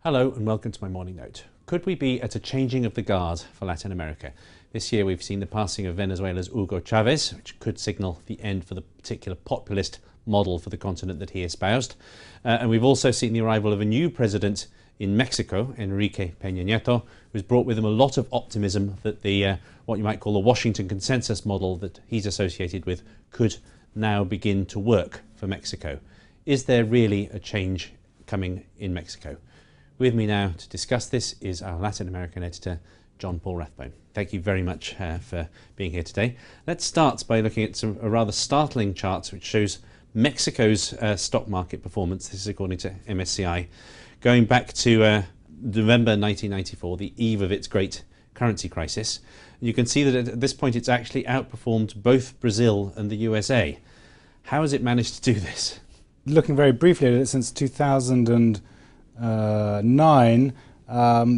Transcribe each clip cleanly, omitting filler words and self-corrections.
Hello and welcome to my morning note. Could we be at a changing of the guard for Latin America? This year we've seen the passing of Venezuela's Hugo Chávez, which could signal the end for the particular populist model for the continent that he espoused. And we've also seen the arrival of a new president in Mexico, Enrique Peña Nieto, who's brought with him a lot of optimism that the what you might call the Washington consensus model that he's associated with could now begin to work for Mexico. Is there really a change coming in Mexico? With me now to discuss this is our Latin American editor, John Paul Rathbone. Thank you very much for being here today. Let's start by looking at a rather startling chart which shows Mexico's stock market performance. This is according to MSCI, going back to November 1994, the eve of its great currency crisis. You can see that at this point it's actually outperformed both Brazil and the USA. How has it managed to do this? Looking very briefly at it, since 2009,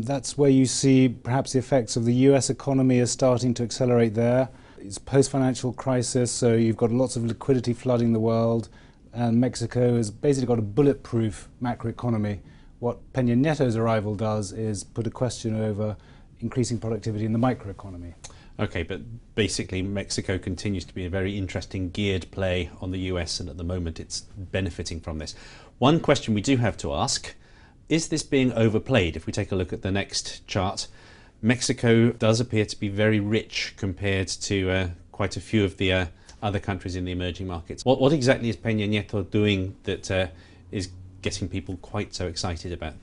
that's where you see perhaps the effects of the US economy is starting to accelerate there. It's post-financial crisis, so you've got lots of liquidity flooding the world, and Mexico has basically got a bulletproof macroeconomy. What Peña Nieto's arrival does is put a question over increasing productivity in the microeconomy. Okay, but basically Mexico continues to be a very interesting geared play on the US, and at the moment it's benefiting from this. One question we do have to ask: is this being overplayed? If we take a look at the next chart, Mexico does appear to be very rich compared to quite a few of the other countries in the emerging markets. What exactly is Peña Nieto doing that is getting people quite so excited about,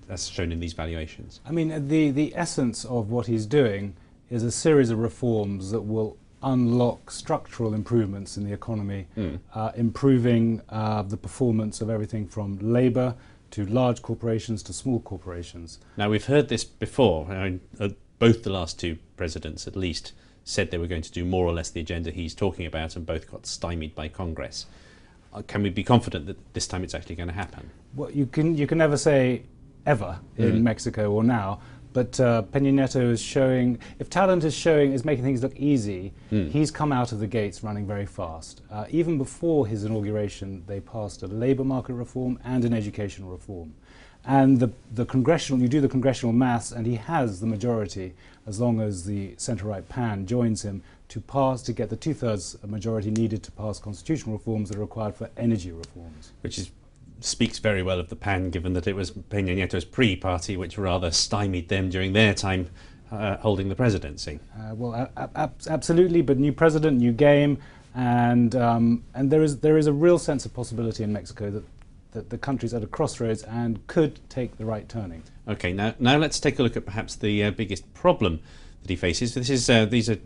as shown in these valuations? I mean, the essence of what he's doing is a series of reforms that will unlock structural improvements in the economy, improving the performance of everything from labour to large corporations to small corporations. Now, we've heard this before. Both the last two presidents, at least, said they were going to do more or less the agenda he's talking about, and both got stymied by Congress. Can we be confident that this time it's actually going to happen? Well, you can never say ever in Mexico or now, but Peña Nieto is showing, if talent is making things look easy, he's come out of the gates running very fast. Even before his inauguration, they passed a labour market reform and an educational reform. And the congressional, you do the congressional maths, and he has the majority, as long as the centre-right PAN joins him, to get the two-thirds majority needed to pass constitutional reforms that are required for energy reforms. Which speaks very well of the PAN, given that it was Peña Nieto's pre-party which rather stymied them during their time holding the presidency. Absolutely, but new president, new game, and there is a real sense of possibility in Mexico that the country's at a crossroads and could take the right turning. Okay, now let's take a look at perhaps the biggest problem that he faces. These are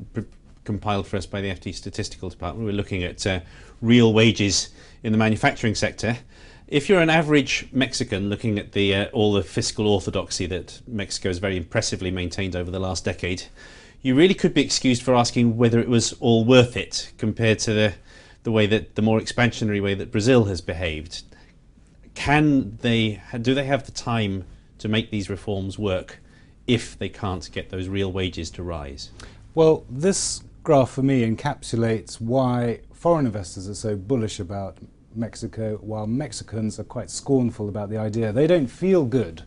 compiled for us by the FT Statistical Department. We're looking at real wages in the manufacturing sector. If you're an average Mexican looking at all the fiscal orthodoxy that Mexico has very impressively maintained over the last decade, you really could be excused for asking whether it was all worth it compared to the more expansionary way that Brazil has behaved. Do they have the time to make these reforms work if they can't get those real wages to rise? Well, this graph for me encapsulates why foreign investors are so bullish about Mexico, while Mexicans are quite scornful about the idea. They don't feel good.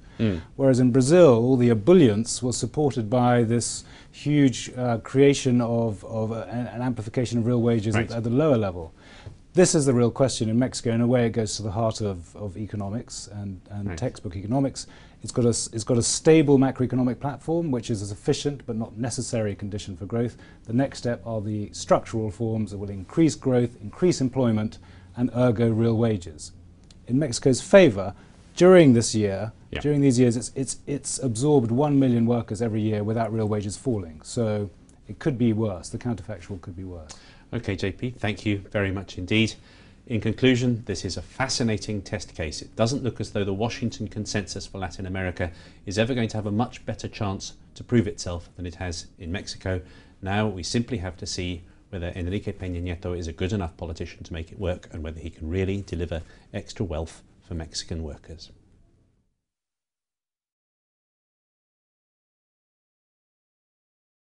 Whereas in Brazil, the ebullience was supported by this huge creation of an amplification of real wages at the lower level. This is the real question in Mexico. In a way, it goes to the heart of economics and textbook economics. It's got a stable macroeconomic platform, which is a sufficient but not necessary condition for growth. The next step are the structural reforms that will increase growth, increase employment, and ergo real wages. In Mexico's favour, during these years, it's absorbed 1 million workers every year without real wages falling. So it could be worse. The counterfactual could be worse. Okay, JP, thank you very much indeed. In conclusion, this is a fascinating test case. It doesn't look as though the Washington consensus for Latin America is ever going to have a much better chance to prove itself than it has in Mexico. Now we simply have to see whether Enrique Peña Nieto is a good enough politician to make it work, and whether he can really deliver extra wealth for Mexican workers.